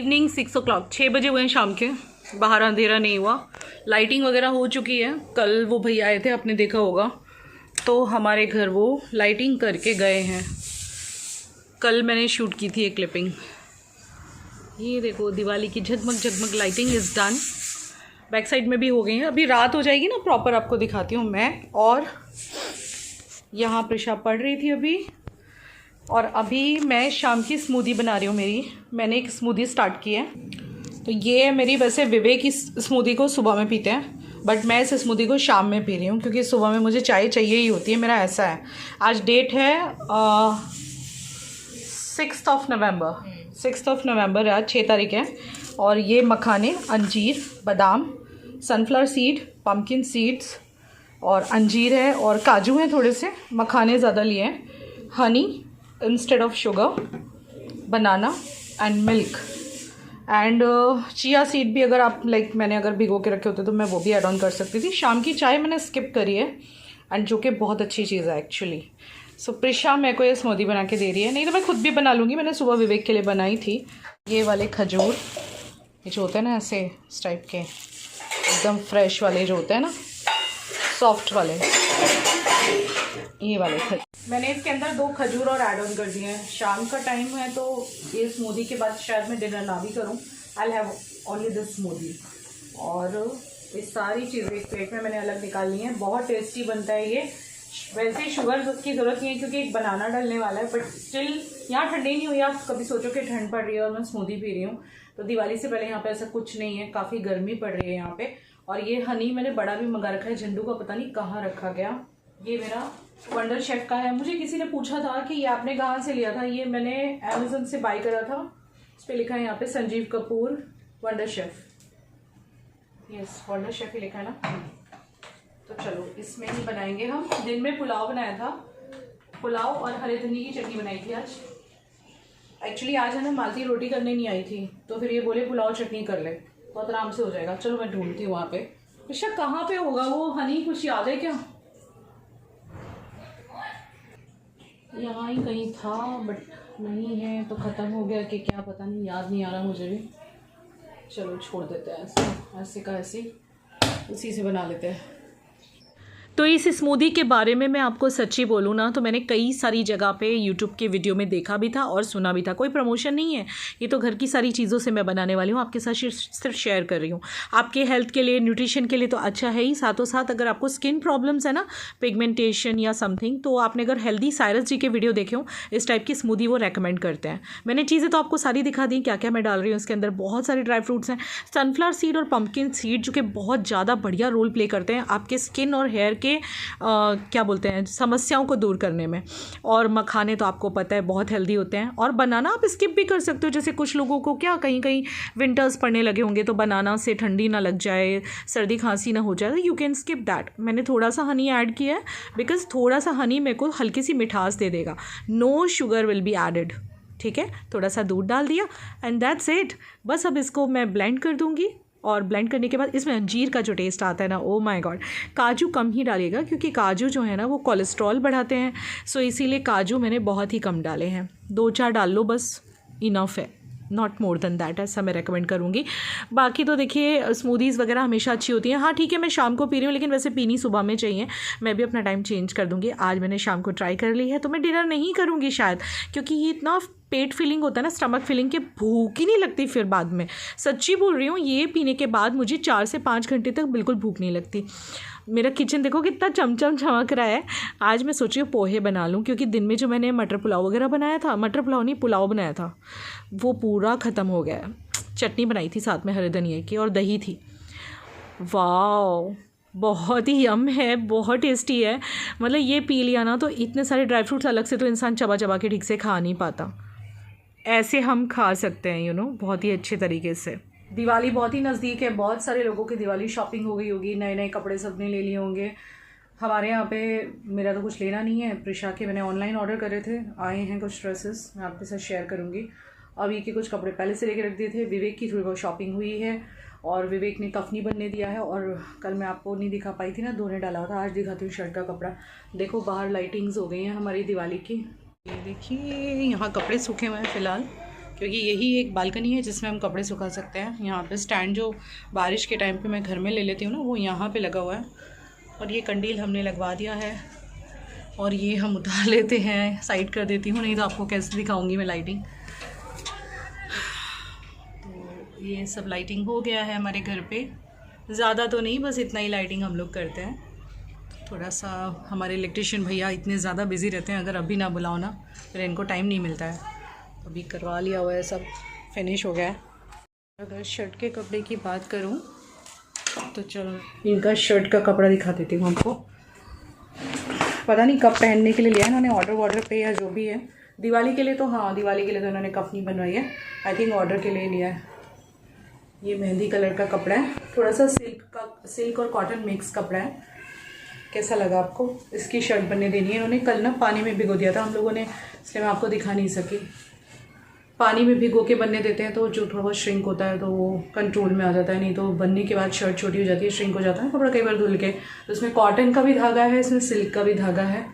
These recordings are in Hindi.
इवनिंग 6 o'clock, 6 बजे हुए हैं शाम के। बाहर अंधेरा नहीं हुआ, लाइटिंग वगैरह हो चुकी है। कल वो भैया आए थे, आपने देखा होगा, तो हमारे घर वो लाइटिंग करके गए हैं। कल मैंने शूट की थी एक क्लिपिंग। ये देखो दिवाली की झगमग झगमग lighting is done. Back side में भी हो गई है। अभी रात हो जाएगी ना प्रॉपर, आपको दिखाती हूँ मैं। और यहाँ प्रिशा पढ़ रही थी अभी, और अभी मैं शाम की स्मूदी बना रही हूँ। मैंने एक स्मूदी स्टार्ट की है। तो ये मेरी, वैसे विवेक इस स्मूदी को सुबह में पीते हैं, बट मैं इस स्मूदी को शाम में पी रही हूँ क्योंकि सुबह में मुझे चाय चाहिए ही होती है। मेरा ऐसा है। आज डेट है 6 नवंबर है, आज 6 तारीख है। और ये मखाने, अंजीर, बादाम, सनफ्लावर सीड, पम्पकिन सीड्स और अंजीर है और काजू हैं थोड़े से। मखाने ज़्यादा लिए हैं, Honey instead of sugar, banana and milk and chia seed भी, अगर आप मैंने अगर भिगो के रखे होते तो मैं वो भी ऐड ऑन कर सकती थी। शाम की चाय मैंने स्किप करी है, एंड जो कि बहुत अच्छी चीज़ है एक्चुअली। सो प्रिशा मेरे को ये स्मूदी बना के दे रही है, नहीं तो मैं खुद भी बना लूँगी। मैंने सुबह विवेक के लिए बनाई थी। ये वाले खजूर, ये जो होते हैं ना ऐसे इस टाइप के, एकदम फ्रेश वाले जो होते हैं ना, सॉफ्ट वाले, ये वाले खजूर। मैंने इसके अंदर 2 खजूर और ऐड ऑन कर दिए हैं। शाम का टाइम है तो ये स्मूदी के बाद शायद मैं डिनर ना भी करूँ। I have only this smoothie. और ये सारी चीज़ें एक प्लेट में मैंने अलग निकाल ली हैं। बहुत टेस्टी बनता है ये। वैसे शुगर की ज़रूरत नहीं है क्योंकि एक बनाना डलने वाला है, बट स्टिल यहाँ ठंडी नहीं हुई। आप कभी सोचो कि ठंड पड़ रही है और मैं स्मूदी पी रही हूँ, तो दिवाली से पहले यहाँ पे ऐसा कुछ नहीं है। काफ़ी गर्मी पड़ रही है यहाँ पे। और ये हनी मैंने बड़ा भी मंगा रखा है, झंडू का पता नहीं कहाँ रखा गया। ये मेरा वंडर शेफ का है। मुझे किसी ने पूछा था कि ये आपने कहाँ से लिया था। ये मैंने अमेज़न से बाय करा था। इस पर लिखा है यहाँ पे Sanjeev Kapoor wonder chef. Yes, wonder chef ही लिखा है ना। तो चलो इसमें ही बनाएंगे हम। दिन में पुलाव बनाया था, पुलाव और हरे धनिया की चटनी बनाई थी आज। एक्चुअली आज है ना मालती रोटी करने नहीं आई थी, तो फिर ये बोले पुलाव चटनी कर ले, बहुत आराम से हो जाएगा। चलो मैं ढूंढती हूँ वहाँ पे। ऋषा कहाँ पे होगा वो हनी, कुछ याद है क्या? यहाँ ही कहीं था बट नहीं है, तो ख़त्म हो गया कि क्या पता नहीं, याद नहीं आ रहा मुझे भी। चलो छोड़ देते हैं ऐसे का ऐसे, उसी से बना लेते हैं। तो इस स्मूदी के बारे में मैं आपको सच्ची बोलूँ ना, तो मैंने कई सारी जगह पे यूट्यूब के वीडियो में देखा भी था और सुना भी था। कोई प्रमोशन नहीं है, ये तो घर की सारी चीज़ों से मैं बनाने वाली हूँ, आपके साथ सिर्फ शेयर कर रही हूँ। आपके हेल्थ के लिए, न्यूट्रिशन के लिए तो अच्छा है ही, साथों साथ अगर आपको स्किन प्रॉब्लम्स है ना, पिगमेंटेशन या समथिंग, तो आपने अगर हेल्दी साइरस जी के वीडियो देखे हो, इस टाइप की स्मूदी वो रेकमेंड करते हैं। मैंने चीज़ें तो आपको सारी दिखा दी, क्या क्या मैं डाल रही हूँ इसके अंदर। बहुत सारे ड्राई फ्रूट्स हैं, सनफ्लावर सीड और पम्पकिन सीड, जो कि बहुत ज़्यादा बढ़िया रोल प्ले करते हैं आपके स्किन और हेयर के क्या बोलते हैं, समस्याओं को दूर करने में। और मखाने तो आपको पता है बहुत हेल्दी होते हैं। और बनाना आप स्किप भी कर सकते हो, जैसे कुछ लोगों को क्या कहीं कहीं विंटर्स पड़ने लगे होंगे, तो बनाना से ठंडी ना लग जाए, सर्दी खांसी ना हो जाए, तो यू कैन स्किप दैट। मैंने थोड़ा सा हनी ऐड किया है बिकॉज थोड़ा सा हनी मेरे को हल्की सी मिठास दे देगा। No sugar will be added, ठीक है। थोड़ा सा दूध डाल दिया एंड दैट्स इट। बस अब इसको मैं ब्लेंड कर दूँगी, और ब्लेंड करने के बाद इसमें अंजीर का जो टेस्ट आता है ना, ओ माय गॉड। काजू कम ही डालिएगा क्योंकि काजू जो है ना वो कोलेस्ट्रॉल बढ़ाते हैं, सो इसीलिए काजू मैंने बहुत ही कम डाले हैं। 2-4 डाल लो बस, इनफ है, नॉट मोर देन दैट, ऐसा मैं रेकमेंड करूँगी। बाकी तो देखिए स्मूदीज़ वगैरह हमेशा अच्छी होती हैं। हाँ ठीक है, मैं शाम को पी रही हूँ, लेकिन वैसे पीनी सुबह में चाहिए। मैं भी अपना टाइम चेंज कर दूँगी। आज मैंने शाम को ट्राई कर ली है, तो मैं डिनर नहीं करूँगी शायद, क्योंकि ये इतना पेट फीलिंग होता है ना, स्टमक फीलिंग, के भूख ही नहीं लगती फिर बाद में। सच्ची बोल रही हूँ, ये पीने के बाद मुझे 4 से 5 घंटे तक बिल्कुल भूख नहीं लगती। मेरा किचन देखो कितना चमचम चमक रहा है। आज मैं सोच रही हूँ पोहे बना लूँ, क्योंकि दिन में जो मैंने मटर पुलाव वगैरह बनाया था, मटर पुलाव नहीं पुलाव बनाया था, वो पूरा ख़त्म हो गया। चटनी बनाई थी साथ में हरे धनिया की, और दही थी। वाह, बहुत ही यम है, बहुत टेस्टी है। मतलब ये पी लिया ना तो इतने सारे ड्राई फ्रूट्स अलग से तो इंसान चबा चबा के ठीक से खा नहीं पाता, ऐसे हम खा सकते हैं बहुत ही अच्छे तरीके से। दिवाली बहुत ही नज़दीक है, बहुत सारे लोगों की दिवाली शॉपिंग हो गई होगी, नए नए कपड़े सबने ले लिए होंगे। हमारे यहाँ पे मेरा तो कुछ लेना नहीं है, प्रिशा के मैंने ऑनलाइन ऑर्डर करे थे, आए हैं कुछ ड्रेसेस, मैं आपके साथ शेयर करूँगी। अभी के कुछ कपड़े पहले से लेके रख दिए थे। विवेक की थोड़ी बहुत शॉपिंग हुई है, और विवेक ने कफनी बनने दिया है। और कल मैं आपको नहीं दिखा पाई थी ना, धोने डाला था, आज दिखाती हूँ शर्ट का कपड़ा। देखो बाहर लाइटिंग्स हो गई हैं हमारी दिवाली की। ये देखिए यहाँ कपड़े सूखे हुए हैं फ़िलहाल, क्योंकि यही एक बालकनी है जिसमें हम कपड़े सुखा सकते हैं। यहाँ पे स्टैंड जो बारिश के टाइम पे मैं घर में ले लेती हूँ ना, वो यहाँ पे लगा हुआ है। और ये कंडील हमने लगवा दिया है और ये हम उतार लेते हैं, साइड कर देती हूँ, नहीं तो आपको कैसे दिखाऊंगी मैं लाइटिंग। तो ये सब लाइटिंग हो गया है हमारे घर पे, ज़्यादा तो नहीं, बस इतना ही लाइटिंग हम लोग करते हैं। थोड़ा सा हमारे इलेक्ट्रिशियन भैया इतने ज़्यादा बिज़ी रहते हैं, अगर अभी ना बुलाओ ना फिर इनको टाइम नहीं मिलता है। अभी करवा लिया हुआ है, सब फिनिश हो गया है। अगर शर्ट के कपड़े की बात करूं तो चलो इनका शर्ट का कपड़ा दिखा देती हूँ आपको। पता नहीं कब पहनने के लिए लिया है इन्होंने, ऑर्डर पे या जो भी है। दिवाली के लिए तो हाँ, दिवाली के लिए तो इन्होंने कफनी बनवाई है, आई थिंक ऑर्डर के लिए लिया है। ये मेहंदी कलर का कपड़ा है, थोड़ा सा सिल्क और कॉटन मिक्स कपड़ा है। कैसा लगा आपको? इसकी शर्ट बनने देनी है इन्होंने। कल ना पानी में भिगो दिया था हम लोगों ने, इसलिए मैं आपको दिखा नहीं सकी। पानी में भिगो के बनने देते हैं तो जो थोड़ा बहुत श्रिंक होता है तो वो कंट्रोल में आ जाता है, नहीं तो बनने के बाद शर्ट छोटी हो जाती है, श्रिंक हो जाता है कपड़ा कई बार धुल के। तो इसमें कॉटन का भी धागा है, इसमें सिल्क का भी धागा है,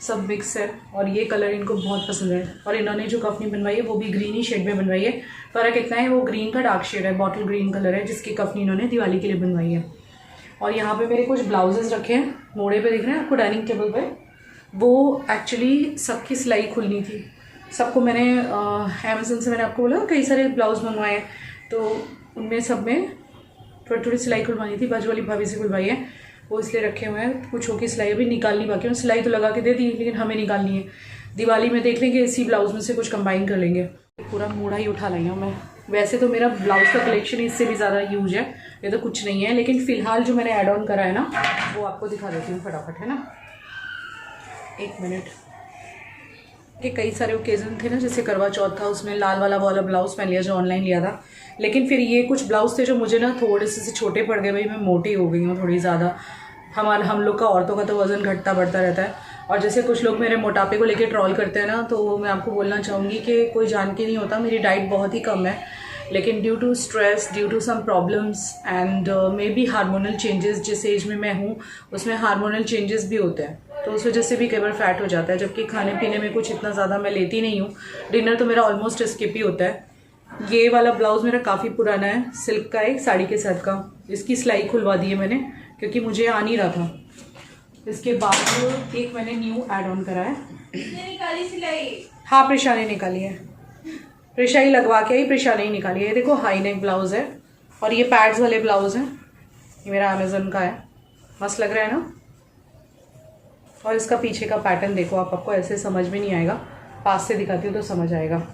सब मिक्स है। और ये कलर इनको बहुत पसंद है। और इन्होंने जो कफनी बनवाई है वो भी ग्रीन ही शेड में बनवाई है। फ़र्क इतना है, वो ग्रीन का डार्क शेड है, बॉटल ग्रीन कलर है, जिसकी कफनी इन्होंने दिवाली के लिए बनवाई है। और यहाँ पे मेरे कुछ ब्लाउजेस रखे हैं, मोड़े पे दिख रहे हैं आपको डाइनिंग टेबल पे। वो एक्चुअली सबकी सिलाई खुलनी थी, सबको मैंने अमेज़न से मैंने आपको बोला कई सारे ब्लाउज मंगवाए हैं, तो उनमें सब में थोड़ी थोड़ी सिलाई खुलवानी थी। बाजू वाली भाभी से खुलवाई है, वो इसलिए रखे हुए हैं। कुछों की सिलाई अभी निकालनी बाकी है, सिलाई तो लगा के दे दी लेकिन हमें निकालनी है। दिवाली में देख लेंगे, इसी ब्लाउज में से कुछ कंबाइन कर लेंगे। पूरा मोड़ा ही उठा लाई हूँ मैं। वैसे तो मेरा ब्लाउज का कलेक्शन इससे भी ज़्यादा यूज है, ये तो कुछ नहीं है, लेकिन फ़िलहाल जो मैंने ऐड ऑन करा है ना वो आपको दिखा देती हूँ फटाफट, है ना। एक मिनट। कि कई सारे ओकेज़न थे ना, जैसे करवा चौथ था, उसमें लाल वाला ब्लाउज़ पहन लिया जो ऑनलाइन लिया था। लेकिन फिर ये कुछ ब्लाउज़ थे जो मुझे ना थोड़े से छोटे पड़ गए, भाई मैं मोटी हो गई हूँ थोड़ी ज़्यादा। हम लोग का औरतों का तो वज़न घटता बढ़ता रहता है, और जैसे कुछ लोग मेरे मोटापे को लेके ट्रॉल करते हैं ना, तो मैं आपको बोलना चाहूँगी कि कोई जान के नहीं होता। मेरी डाइट बहुत ही कम है, लेकिन due to stress, due to some problems and maybe hormonal changes, जिस एज में मैं हूँ उसमें हार्मोनल चेंजेस भी होते हैं, तो उस वजह से भी कई बार फैट हो जाता है। जबकि खाने पीने में कुछ इतना ज़्यादा मैं लेती नहीं हूँ, डिनर तो मेरा ऑलमोस्ट स्किप ही होता है। ये वाला ब्लाउज़ मेरा काफ़ी पुराना है, सिल्क का है, साड़ी के साथ का। इसकी सिलाई खुलवा दी है मैंने क्योंकि मुझे आ नहीं रहा था। इसके बाद एक मैंने न्यू ऐड ऑन करा है, निकाली सिलाई। हाँ, प्रेशा ने निकाली है, प्रेशा ही लगवा के आई, प्रेशा ने ही निकाली है। ये देखो हाई नेक ब्लाउज़ है और ये पैड्स वाले ब्लाउज़ हैं, ये मेरा अमेज़न का है। मस्त लग रहा है ना। और इसका पीछे का पैटर्न देखो आप, आपको ऐसे समझ में नहीं आएगा, पास से दिखाती हूँ तो समझ आएगा।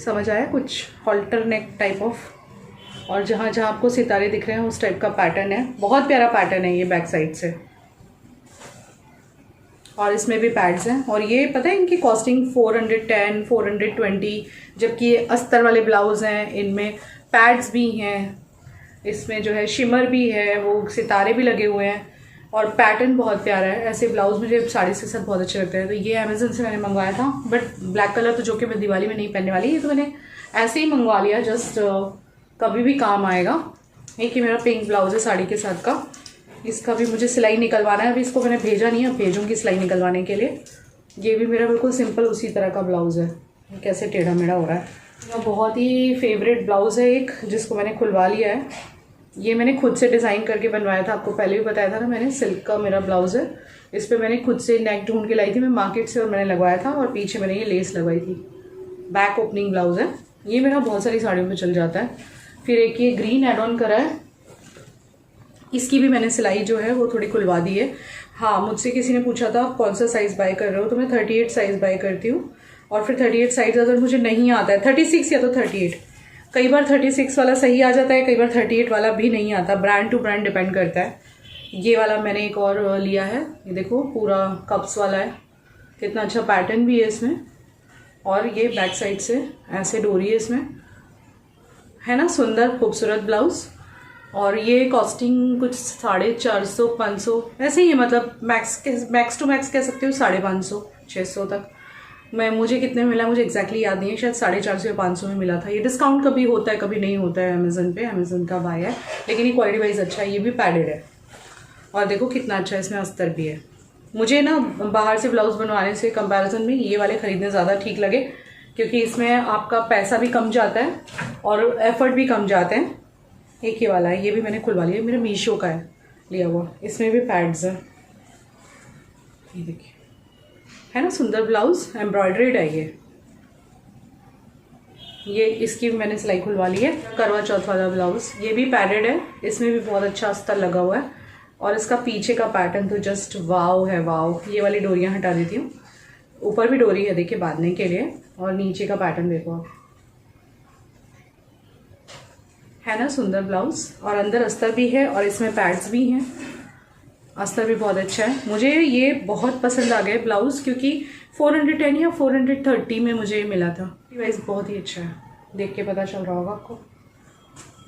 समझ आया? कुछ हॉल्टर नेक टाइप ऑफ, और जहाँ जहाँ आपको सितारे दिख रहे हैं उस टाइप का पैटर्न है। बहुत प्यारा पैटर्न है ये बैक साइड से, और इसमें भी पैड्स हैं। और ये पता है इनकी कॉस्टिंग 410, 420, जबकि ये अस्तर वाले ब्लाउज़ हैं, इनमें पैड्स भी हैं, इसमें जो है शिमर भी है, वो सितारे भी लगे हुए हैं, और पैटर्न बहुत प्यारा है। ऐसे ब्लाउज़ मुझे साड़ी के साथ बहुत अच्छे लगते हैं। तो ये अमेज़न से मैंने मंगवाया था, बट ब्लैक कलर तो जो कि मैं दिवाली में नहीं पहनने वाली, ये तो मैंने ऐसे ही मंगवा लिया, जस्ट कभी भी काम आएगा। एक ही मेरा पिंक ब्लाउज़ है साड़ी के साथ का, इसका भी मुझे सिलाई निकलवाना है। अभी इसको मैंने भेजा नहीं है, अब भेजूँगी सिलाई निकलवाने के लिए। ये भी मेरा बिल्कुल सिंपल उसी तरह का ब्लाउज़ है। कैसे टेढ़ा मेढ़ा हो रहा है। यह बहुत ही फेवरेट ब्लाउज़ है एक, जिसको मैंने खुलवा लिया है। ये मैंने खुद से डिज़ाइन करके बनवाया था, आपको पहले भी बताया था ना मैंने। सिल्क का मेरा ब्लाउज़ है, इस पर मैंने खुद से नेक ढूंढ के लाई थी मैं मार्केट से, और मैंने लगवाया था, और पीछे मैंने ये लेस लगवाई थी। बैक ओपनिंग ब्लाउज़ है ये, मेरा बहुत सारी साड़ियों पे चल जाता है। फिर एक ये ग्रीन एड ऑन करा है, इसकी भी मैंने सिलाई जो है वो थोड़ी खुलवा दी है। हाँ, मुझसे किसी ने पूछा था आप कौन सा साइज़ बाय कर रहे हो, तो मैं 38 साइज़ बाय करती हूँ। और फिर 38 साइज़ अगर मुझे नहीं आता है, 36 या तो 38, कई बार 36 वाला सही आ जाता है, कई बार 38 वाला भी नहीं आता, ब्रांड टू ब्रांड डिपेंड करता है। ये वाला मैंने एक और लिया है, ये देखो पूरा कप्स वाला है, कितना अच्छा पैटर्न भी है इसमें, और ये बैक साइड से ऐसे डोरी है इसमें, है ना, सुंदर खूबसूरत ब्लाउज़। और ये कॉस्टिंग कुछ 450, 500 ऐसे ही है, मतलब मैक्स टू मैक्स कह सकते हो 550, 600 तक। मुझे कितने में मिला मुझे एग्जैक्टली याद नहीं है, शायद 450 या 500 में मिला था। ये डिस्काउंट कभी होता है कभी नहीं होता है अमेज़न पे, अमेज़न का बाय है, लेकिन ये क्वालिटी वाइज अच्छा है। ये भी पैडेड है, और देखो कितना अच्छा इसमें अस्तर भी है। मुझे ना बाहर से ब्लाउज बनवाने से कंपैरिजन में ये वाले ख़रीदने ज़्यादा ठीक लगे, क्योंकि इसमें आपका पैसा भी कम जाता है और एफर्ट भी कम जाते हैं। एक ही वाला है, ये भी मैंने खुलवा लिया, मेरा मीशो का है लिया हुआ। इसमें भी पैड्स हैं, ये देखिए, है ना सुंदर ब्लाउज, एम्ब्रॉयडरीड है ये इसकी भी मैंने सिलाई खुलवा ली है। करवा चौथ वाला ब्लाउज, ये भी पैडेड है, इसमें भी बहुत अच्छा अस्तर लगा हुआ है और इसका पीछे का पैटर्न तो जस्ट वाव है, वाव। ये वाली डोरियां हटा देती हूँ, ऊपर भी डोरी है देखिए बांधने के लिए, और नीचे का पैटर्न देखो आप, है ना सुंदर ब्लाउज। और अंदर अस्तर भी है और इसमें पैड्स भी हैं, अस्तर भी बहुत अच्छा है। मुझे ये बहुत पसंद आ गया ब्लाउज, क्योंकि 410 या 430 में मुझे मिला था। वाइज बहुत ही अच्छा है, देख के पता चल रहा होगा आपको।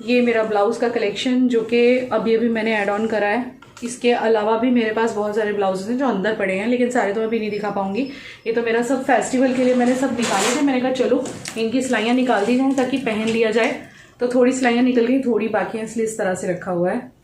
ये मेरा ब्लाउज़ का कलेक्शन जो कि अभी मैंने ऐड ऑन करा है। इसके अलावा भी मेरे पास बहुत सारे ब्लाउजेज हैं जो अंदर पड़े हैं, लेकिन सारे तो मैं भी नहीं दिखा पाऊंगी। ये तो मेरा सब फेस्टिवल के लिए मैंने सब निकाले थे। मैंने कहा चलो इनकी सिलाइयाँ निकाल दी जाएँ ताकि पहन लिया जाए। तो थोड़ी सिलाइयाँ निकल गई, थोड़ी बाकी हैं, इसलिए इस तरह से रखा हुआ है।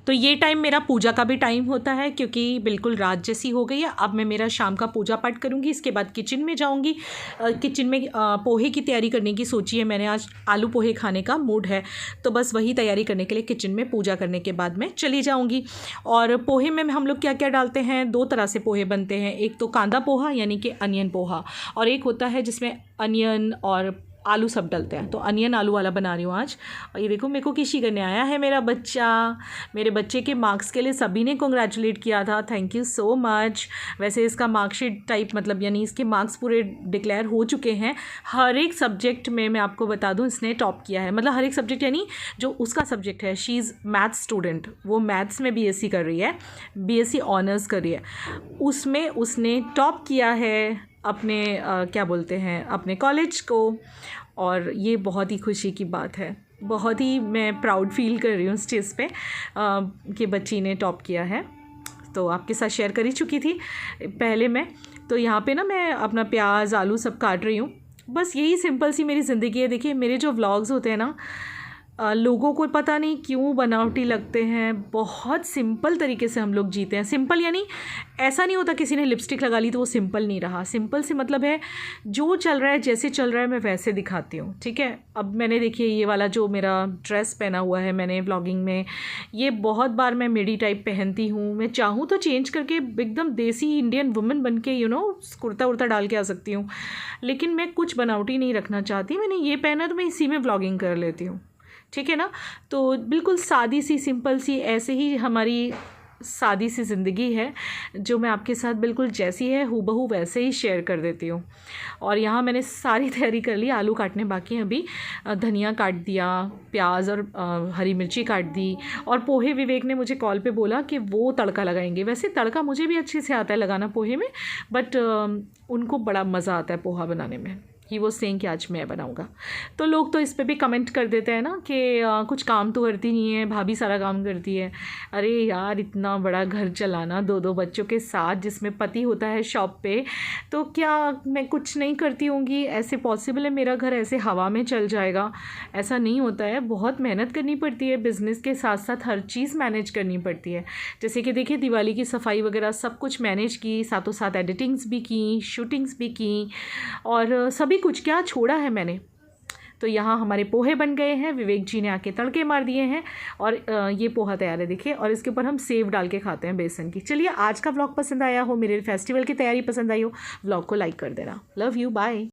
तो ये टाइम मेरा पूजा का भी टाइम होता है, क्योंकि बिल्कुल रात जैसी हो गई है। अब मैं मेरा शाम का पूजा पाठ करूँगी, इसके बाद किचन में जाऊँगी। किचन में पोहे की तैयारी करने की सोची है मैंने। आज आलू पोहे खाने का मूड है, तो बस वही तैयारी करने के लिए किचन में पूजा करने के बाद मैं चली जाऊँगी। और पोहे में हम लोग क्या क्या डालते हैं, दो तरह से पोहे बनते हैं। एक तो कांदा पोहा यानी कि अनियन पोहा, और एक होता है जिसमें अनियन और आलू सब डलते हैं। तो अनियन आलू वाला बना रही हूँ आज। और ये देखो मेरे को किसी करने आया है मेरा बच्चा। मेरे बच्चे के मार्क्स के लिए सभी ने कॉन्ग्रेचुलेट किया था, थैंक यू सो मच। वैसे इसका मार्कशीट टाइप मतलब यानी इसके मार्क्स पूरे डिक्लेयर हो चुके हैं। हर एक सब्जेक्ट में मैं आपको बता दूँ इसने टॉप किया है, मतलब हर एक सब्जेक्ट यानी जो उसका सब्जेक्ट है। शी इज़ मैथ्स स्टूडेंट, वो मैथ्स में BSc कर रही है, BSc ऑनर्स कर रही है। उसमें उसने टॉप किया है अपने क्या बोलते हैं अपने कॉलेज को, और ये बहुत ही खुशी की बात है। बहुत ही मैं प्राउड फील कर रही हूँ इस चीज़ पे कि बच्ची ने टॉप किया है। तो आपके साथ शेयर कर ही चुकी थी पहले मैं। तो यहाँ पे ना मैं अपना प्याज आलू सब काट रही हूँ। बस यही सिंपल सी मेरी ज़िंदगी है। देखिए मेरे जो व्लॉग्स होते हैं ना, लोगों को पता नहीं क्यों बनावटी लगते हैं। बहुत सिंपल तरीके से हम लोग जीते हैं। सिंपल यानी ऐसा नहीं होता किसी ने लिपस्टिक लगा ली तो वो सिंपल नहीं रहा। सिंपल से मतलब है जो चल रहा है, जैसे चल रहा है मैं वैसे दिखाती हूँ, ठीक है। अब मैंने देखिए ये वाला जो मेरा ड्रेस पहना हुआ है मैंने व्लॉगिंग में, ये बहुत बार मैं मिडी टाइप पहनती हूँ। मैं चाहूँ तो चेंज करके एकदम देसी इंडियन वुमेन बन के कुर्ता उर्ता डाल के आ सकती हूँ, लेकिन मैं कुछ बनावटी नहीं रखना चाहती। मैंने ये पहना तो मैं इसी में व्लॉगिंग कर लेती हूँ, ठीक है ना। तो बिल्कुल सादी सी सिंपल सी ऐसे ही हमारी सादी सी ज़िंदगी है, जो मैं आपके साथ बिल्कुल जैसी है हूबहू वैसे ही शेयर कर देती हूँ। और यहाँ मैंने सारी तैयारी कर ली, आलू काटने बाकी हैं अभी। धनिया काट दिया, प्याज और हरी मिर्ची काट दी। और पोहे विवेक ने मुझे कॉल पे बोला कि वो तड़का लगाएंगे। वैसे तड़का मुझे भी अच्छे से आता है लगाना पोहे में, बट उनको बड़ा मज़ा आता है पोहा बनाने में। ही वो सेइंग कि आज मैं बनाऊंगा। तो लोग तो इस पे भी कमेंट कर देते हैं ना कि कुछ काम तो करती नहीं है, भाभी सारा काम करती है। अरे यार इतना बड़ा घर चलाना 2-2 बच्चों के साथ, जिसमें पति होता है शॉप पे, तो क्या मैं कुछ नहीं करती होंगी? ऐसे पॉसिबल है मेरा घर ऐसे हवा में चल जाएगा? ऐसा नहीं होता है। बहुत मेहनत करनी पड़ती है, बिज़नेस के साथ साथ हर चीज़ मैनेज करनी पड़ती है। जैसे कि देखिए दिवाली की सफाई वगैरह सब कुछ मैनेज की, साथों साथ एडिटिंग्स भी की, शूटिंग्स भी की, और सभी कुछ क्या छोड़ा है मैंने। तो यहाँ हमारे पोहे बन गए हैं, विवेक जी ने आके तड़के मार दिए हैं, और ये पोहा तैयार है देखिए। और इसके ऊपर हम सेव डाल के खाते हैं बेसन की। चलिए आज का व्लॉग पसंद आया हो, मेरे फेस्टिवल की तैयारी पसंद आई हो, व्लॉग को लाइक कर देना। Love you, bye.